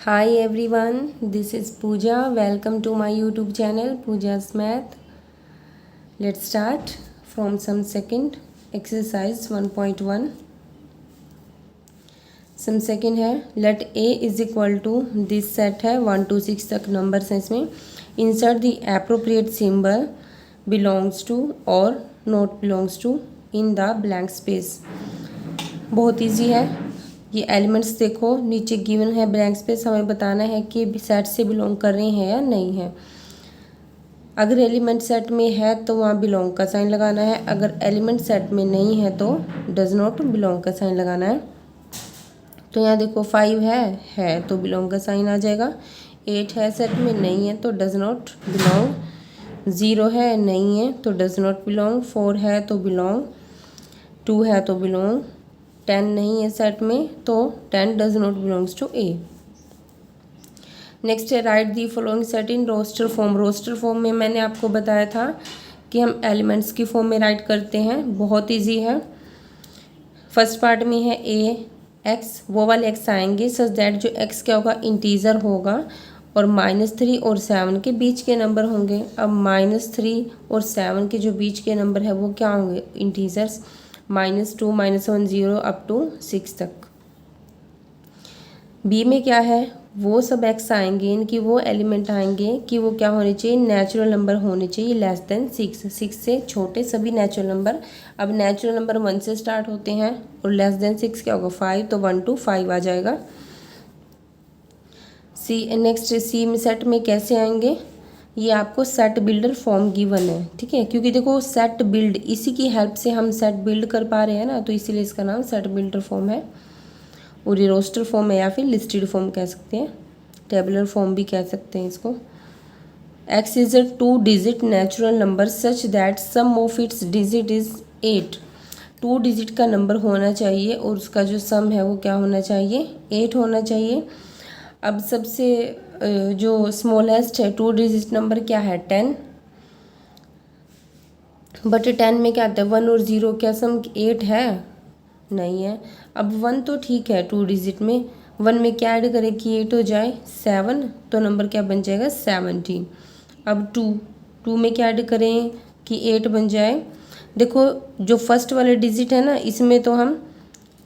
Hi everyone, this is Pooja. Welcome to my YouTube channel Pooja's Math. Let's start from some second. Exercise 1.1. Some second है let A is equal to this set है 1 to 6 तक numbers हैं इसमें. Insert the appropriate symbol belongs to और not belongs to in the blank space. बहुत easy है. ये elements देखो नीचे गिवन है ब्लैंक स्पेस. हमें बताना है कि सेट से बिलोंग कर रहे हैं या नहीं है. अगर एलिमेंट सेट में है तो वहाँ बिलोंग का साइन लगाना है. अगर एलिमेंट सेट में नहीं है तो डज नॉट बिलोंग का साइन लगाना है. तो यहाँ देखो 5 है तो बिलोंग का साइन आ जाएगा. 8 है सेट में नहीं है तो डज नॉट बिलोंग. 0 है नहीं है तो डज नॉट बिलोंग. 4 है तो बिलोंग. 2 है तो बिलोंग. 10 नहीं है सेट में तो 10 does not belongs to A. Next है write the following set in roster form. Roster form में मैंने आपको बताया था कि हम एलिमेंट्स की फॉर्म में राइट करते हैं. बहुत इजी है. फर्स्ट पार्ट में है ए एक्स, वो वाले एक्स आएंगे सच दैट जो एक्स क्या होगा इंटीजर होगा और -3 और 7 के बीच के नंबर होंगे. अब -3 और 7 के जो बीच के नंबर है वो क्या होंगे इंटीजर्स. -2 -1 0 अप टू 6 तक. बी में क्या है वो सब एक्स आएंगे. इनकी वो एलिमेंट आएंगे कि वो क्या होने चाहिए नेचुरल नंबर होने चाहिए लेस देन 6. 6 से छोटे सभी नेचुरल नंबर. अब नेचुरल नंबर 1 से स्टार्ट होते हैं और लेस देन 6 क्या होगा 5. तो 1 to 5 आ जाएगा. सी नेक्स्ट सी में सेट में कैसे आएंगे. ये आपको सेट बिल्डर फॉर्म गिवन है. ठीक है क्योंकि देखो सेट बिल्ड इसी की हेल्प से हम सेट बिल्ड कर पा रहे हैं ना. तो इसीलिए इसका नाम सेट बिल्डर फॉर्म है. और ये रोस्टर फॉर्म है या फिर लिस्टेड फॉर्म कह सकते हैं. टेबुलर फॉर्म भी कह सकते हैं इसको. X is a 2 digit natural number such that sum of its digit is 8. 2 digit का नंबर होना चाहिए और उसका जो सम है वो क्या होना चाहिए 8 होना चाहिए. अब सबसे जो स्मॉलेस्ट है 2 डिजिट नंबर क्या है 10. बट 10 में क्या आता है 1 और 0 क्या सम 8 है नहीं है. अब 1 तो ठीक है 2 डिजिट में. 1 में क्या ऐड करें कि 8 हो जाए 7 तो नंबर क्या बन जाएगा 17. अब 2 में क्या ऐड करें कि 8 बन जाए. देखो जो फर्स्ट वाले डिजिट है ना इसमें तो हम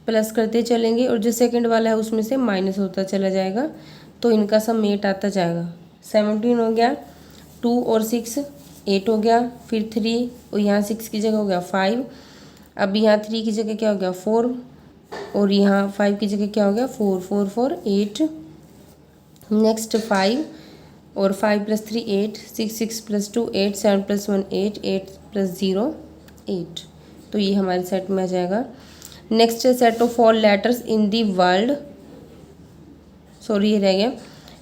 प्लस करते चलेंगे और जो सेकंड वाला है उसमें से माइनस होता चला जाएगा. तो इनका सम 8 आता जाएगा. 17 हो गया. 2 और 6 8 हो गया. फिर 3 और यहाँ 6 की जगह हो गया 5. अब यहाँ 3 की जगह क्या हो गया 4 और यहाँ 5 की जगह क्या हो गया 4. 4 4 8. नेक्स्ट 5 और 5 + 3 8. 6 6 + 2 8. 7 + 1 8. 8 + 0 8. तो ये हमारे सेट में आ जाएगा. नेक्स्ट है set of all letters in the world. Sorry ये रह गया.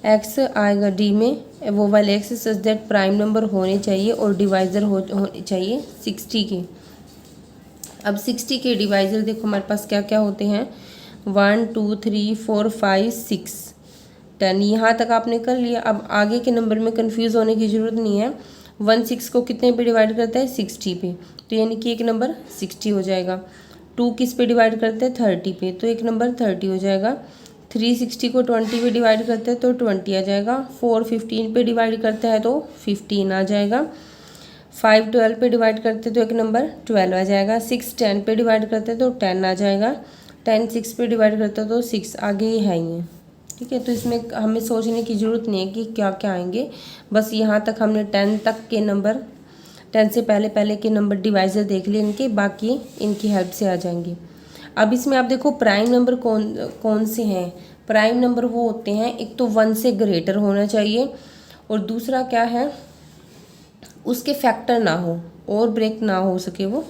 एक्स आएगा डी में. वो वाले x such that prime number होने चाहिए और डिवाइज़र होने चाहिए 60 के. अब 60 के डिवाइज़र देखो हमारे पास क्या क्या होते हैं 1 2 3 4 5 6 10. यहाँ तक आपने कर लिया. अब आगे के नंबर में कंफ्यूज होने की ज़रूरत नहीं है. 1 6 को कितने पे डिवाइड करता है 60 पे. तो यानी कि एक नंबर 60 हो जाएगा. 2 किस पे डिवाइड करते हैं 30 पे. तो एक नंबर 30 हो जाएगा. 3 60 को 20 पे डिवाइड करते हैं तो 20 आ जाएगा. 4 15 पे डिवाइड करते हैं तो 15 आ जाएगा. 5 12 पे डिवाइड करते तो एक नंबर 12 आ जाएगा. 6 10 पे डिवाइड करते तो 10 आ जाएगा. 10 6 पे डिवाइड करते तो 6 आगे ही है ही. ठीक है तो इसमें हमें सोचने की ज़रूरत नहीं है कि क्या क्या आएंगे. बस यहाँ तक हमने 10 तक के नंबर 10 से पहले के नंबर डिवाइज़र देख लिए इनके. बाकी इनकी हेल्प से आ जाएंगे. अब इसमें आप देखो प्राइम नंबर कौन से हैं. प्राइम नंबर वो होते हैं एक तो 1 से ग्रेटर होना चाहिए और दूसरा क्या है उसके फैक्टर ना हो और ब्रेक ना हो सके वो.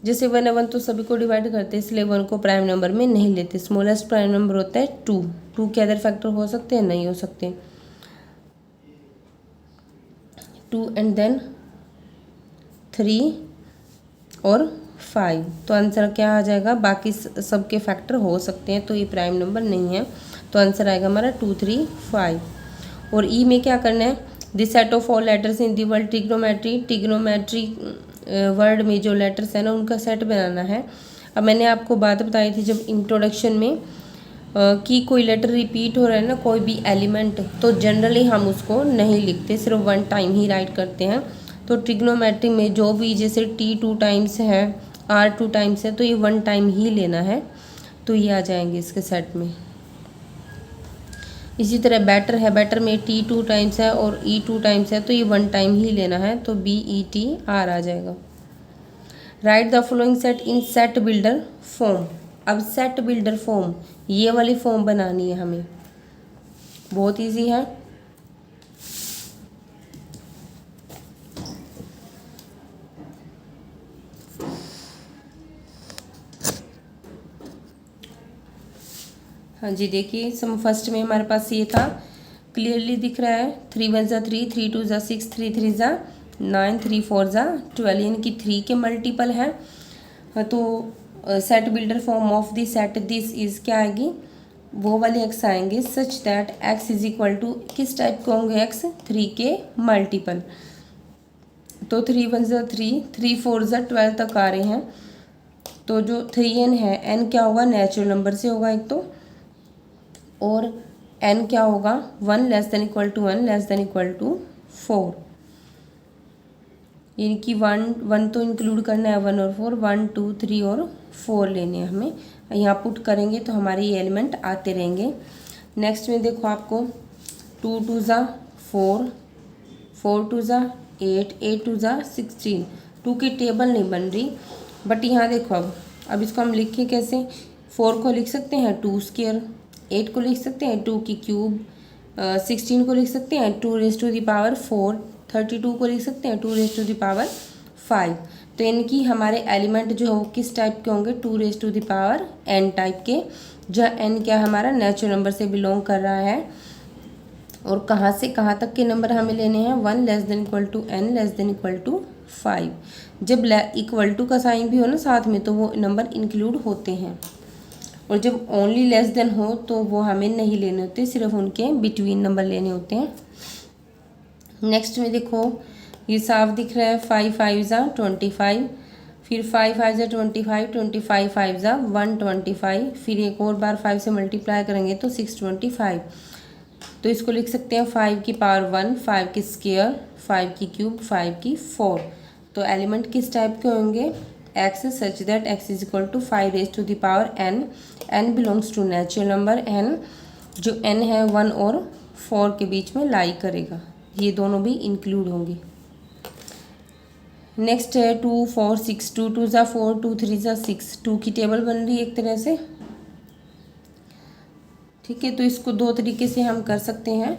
जैसे 1 है 1 तो सभी को डिवाइड करते हैं इसलिए 1 को प्राइम नंबर में नहीं लेते. स्मॉलेस्ट प्राइम नंबर होता है 2. 2 के अदर फैक्टर हो सकते हैं नहीं हो सकते. 2 एंड देन 3 और 5. तो आंसर क्या आ जाएगा बाकी सबके फैक्टर हो सकते हैं तो ये प्राइम नंबर नहीं है. तो आंसर आएगा हमारा 2 3 5. और ई में क्या करना है this set of all letters in the world trigonometry word में जो लेटर्स हैं ना उनका सेट बनाना है. अब मैंने आपको बात बताई थी जब इंट्रोडक्शन में कि कोई लेटर रिपीट हो रहा है ना, कोई भी एलिमेंट, तो जनरली हम उसको नहीं लिखते, सिर्फ वन टाइम ही राइट करते हैं। तो ट्रिग्नोमेट्री में जो भी जैसे टी 2 टाइम्स है, आर 2 टाइम्स है, तो ये वन टाइम ही लेना है, तो ये आ जाएंगे इसके सेट में। इसी तरह बैटर है, बैटर में टी 2 टाइम्स है और ई 2 टाइम्स है, तो ये वन टाइम ही लेना है, तो बी ई टी आर आ जाएगा। Right the following set in set builder form. अब सेट बिल्डर फॉर्म, ये वाली फॉर्म बनानी है हमें, बहुत इजी है। हाँ जी, देखिए सम फर्स्ट में हमारे पास ये था, क्लियरली दिख रहा है, 3 1 ज़ा 3, 3 2 ज़ा 6, 3 3 ज़ा 9, 3 4 ज़ा 12, यानी कि 3 के मल्टीपल है। तो set builder form of the set this is क्या आएगी, वो वाले एक्स आएंगे such that x is equal to, किस टाइप के होंगे एक्स, 3 के मल्टीपल। तो 3 1 ज़ा 3, 3 4 ज़ा 12 तक आ रहे हैं। तो जो 3n है, n क्या होगा, नेचुरल नंबर से होगा एक तो, और n क्या होगा, 1 less than equal to 1 less than equal to 4, यानी कि 1 तो इंक्लूड करना है, 1 और 4, 1 2 3 और 4 लेने हैं हमें। यहाँ पुट करेंगे तो हमारे ये एलिमेंट आते रहेंगे। नेक्स्ट में देखो आपको 2 2 ज़ा 4, 4 2 ज़ा 8, 8 2 ज़ा 16, 2 की टेबल नहीं बन रही, बट यहाँ देखो अब इसको हम लिखें कैसे, 4 को लिख सकते हैं 2 स्क्वायर, 8 को लिख सकते हैं 2 की क्यूब, 16 को लिख सकते हैं 2 रेज़ टू द पावर 4, 32 को लिख सकते हैं 2 रेज़ टू द पावर 5। तो इनकी हमारे एलिमेंट जो हो किस टाइप के होंगे, 2 raise to the power n type के, जहाँ n क्या हमारा नेचुरल नंबर से बिलोंग कर रहा है, और कहाँ से कहाँ तक के नंबर हमें लेने हैं, 1 less than equal to n less than equal to 5। जब इक्वल टू का साइन भी हो ना साथ में, तो वो नंबर इंक्लूड होते हैं, और जब ओनली लेस देन हो तो वो हमें नहीं लेने होते, सिर्फ उनके बिटवीन नंबर लेने होते हैं। नेक्स्ट में देखो ये साफ दिख रहा है, 5 5 ज़ा 25, फिर 5 5 ज़ा 25, 25 5 ज़ा 125, फिर एक और बार 5 से मल्टीप्लाई करेंगे तो 625। तो इसको लिख सकते हैं 5 की पावर 1, 5 की स्क्वायर, 5 की क्यूब, 5 की 4। तो एलिमेंट किस टाइप के होंगे, x such that x is equal to 5 raise to the power n, n belongs to natural number n, जो n है 1 और 4 के बीच में लाई करेगा, ये दोनों भी इंक्लूड होंगे। नेक्स्ट है 2 4 6, 2 2 ज़ा 4, 2 3 ज़ा 6, 2 की टेबल बन रही है एक तरह से, ठीक है। तो इसको दो तरीके से हम कर सकते हैं,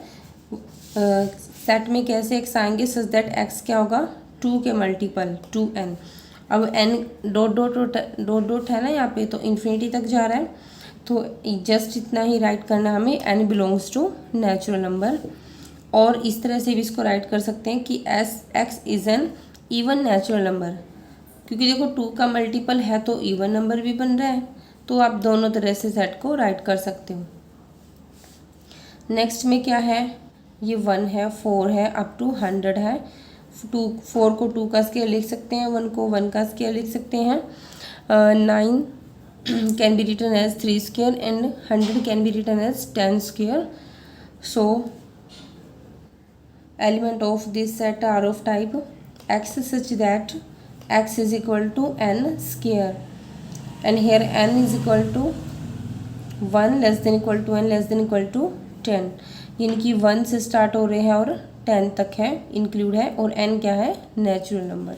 सेट में कैसे एक्स आएंगे सच दैट एक्स क्या होगा, 2 के मल्टीपल 2n। अब n dot dot dot dot है ना यहाँ पे, तो इन्फिनिटी तक जा रहा है, तो जस्ट इतना ही राइट करना हमें, n belongs to natural number. और इस तरह से भी इसको राइट कर सकते हैं कि x is an even natural number, क्योंकि देखो 2 का मल्टीपल है तो इवन नंबर भी बन रहा है, तो आप दोनों तरह से सेट को राइट कर सकते हो। नेक्स्ट में क्या है, ये 1 है, 4 है, अप टू 100 है। 4 को 2 का स्केयर लिख सकते हैं, 1 को 1 का स्केयर लिख सकते हैं, 9 can be written as 3 square and 100 can be written as 10 square. So element of this set are of type x such that x is equal to n square, and here n is equal to 1 less than equal to n less than equal to 10, यानी कि 1 से start हो रहे हैं और 10 तक है include है, और n क्या है, नेचुरल नंबर।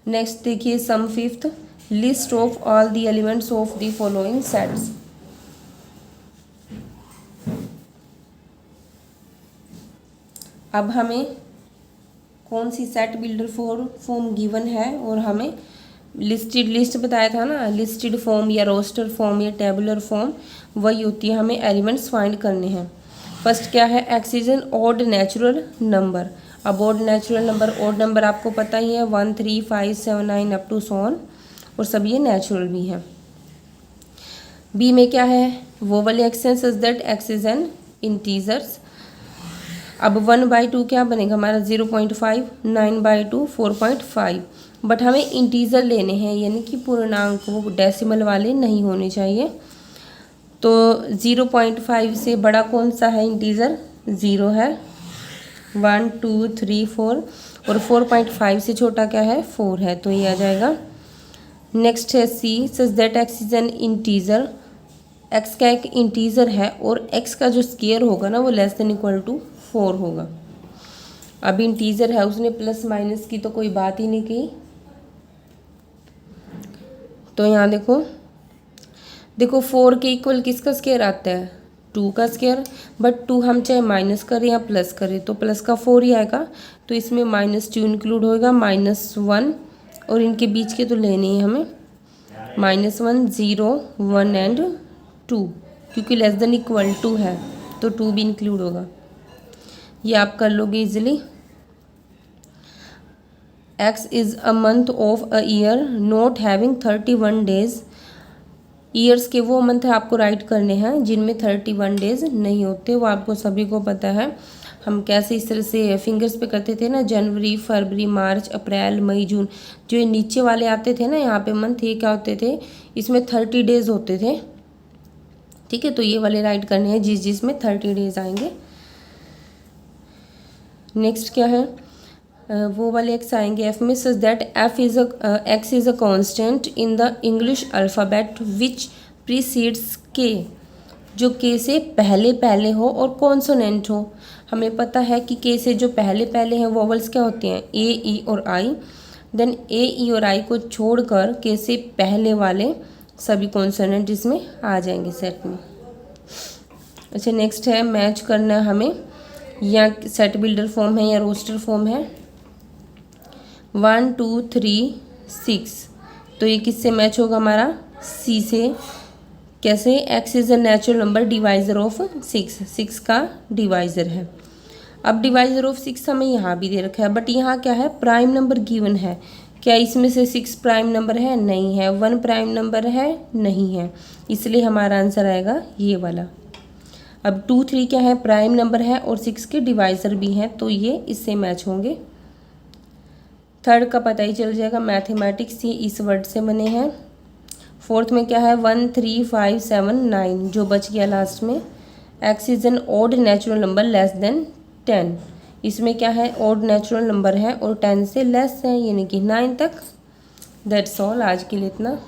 नेक्स्ट देखिए some fifth, list of all the elements of the following sets. अब हमें कौन सी सेट बिल्डर फॉर्म गिवन है, और हमें लिस्टेड लिस्ट बताया था ना, लिस्टेड फॉर्म या रोस्टर फॉर्म या टेबुलर फॉर्म, वही होती है, हमें एलिमेंट्स फाइंड करने हैं। फर्स्ट क्या है, x is an odd natural number. अब odd natural number, odd number आपको पता ही है, 1 3 5 7 9 अप टू सो ऑन, और सब ये नेचुरल भी हैं। बी में क्या है, वो वाले एक्स हैं सच that x is N integers. अब 1/2 क्या बनेगा हमारा 0.5, 9/2 4.5। बट हमें इंटीजर लेने हैं, यानी कि पूर्णांक, वो डेसिमल वाले नहीं होने चाहिए। तो 0.5 से बड़ा कौन सा है इंटीजर? 0 है, 1 2 3 4, और 4.5 से छोटा क्या है? 4 है, तो ये आ जाएगा। नेक्स्ट है C, such that x is an integer. X का एक इंटीजर है और एक्स का जो स्केयर होगा ना वो लेस देन इक्वल टू 4 होगा। अब इंटीजर है, उसने प्लस माइनस की तो कोई बात ही नहीं की। तो यहाँ देखो 4 के इक्वल किसका स्केयर आता है? 2 का स्केयर। बट 2 हम चाहे माइनस करें या प्लस करें तो प्लस का 4 ही आएगा, तो इसमें -2 इंक्लूड होएगा, -1, और इनके बीच के तो लेने ही हमें, -1 0 1 एंड 2, क्योंकि लेस देन इक्वल टू है तो 2 भी इंक्लूड होगा। ये आप कर लोगे easily. X is a month of a year not having 31 days. Years के वो मंथ आपको राइट करने हैं जिनमें 31 डेज नहीं होते, वो आपको सभी को पता है। हम कैसे इस तरह से फिंगर्स पे करते थे ना, जनवरी, फरवरी, मार्च, अप्रैल, मई, जून। जो ये नीचे वाले आते थे ना यहाँ पे मंथ, ये क्या होते थे? इसमें 30 डेज होते थे। ठीक है, तो ये वाले राइट करने हैं जिसमें 30 डेज आएंगे। नेक्स्ट क्या है? वो वाले एक्स आएंगे एफ में, सच that x is a constant in the English alphabet which precedes के। जो के से पहले पहले हो और कॉन्सोनेंट हो। हमें पता है कि के से जो पहले पहले हैं वोवल्स क्या होते हैं? ए, ई और आई। देन ए, ई और आई को छोड़कर के से पहले वाले सभी कॉन्सोनेंट इसमें आ जाएंगे सेट में। अच्छा, नेक्स्ट है मैच करना है हमें, या सेट बिल्डर फॉर्म है या रोस्टर फॉर्म है। 1 2 3 6, तो ये किससे मैच होगा हमारा? सी से। कैसे? X is a natural number divisor of 6 का डिवाइज़र है। अब डिवाइज़र ऑफ 6 हमें यहाँ भी दे रखा है, बट यहाँ क्या है? प्राइम नंबर गिवन है। क्या इसमें से 6 प्राइम नंबर है? नहीं है। 1 प्राइम नंबर है? नहीं है। इसलिए हमारा आंसर आएगा ये वाला। अब 2 3 क्या है? प्राइम नंबर है और 6 के डिवाइज़र भी हैं, तो ये इससे मैच होंगे। थर्ड का पता ही चल जाएगा, मैथमेटिक्स ये इस वर्ड से बने हैं। फोर्थ में क्या है? 1 3 5 7 9, जो बच गया लास्ट में। X is an odd natural number less than 10। इसमें क्या है? ऑड नेचुरल नंबर है और 10 से लेस है, यानी कि 9 तक। दैट्स ऑल, आज के लिए इतना।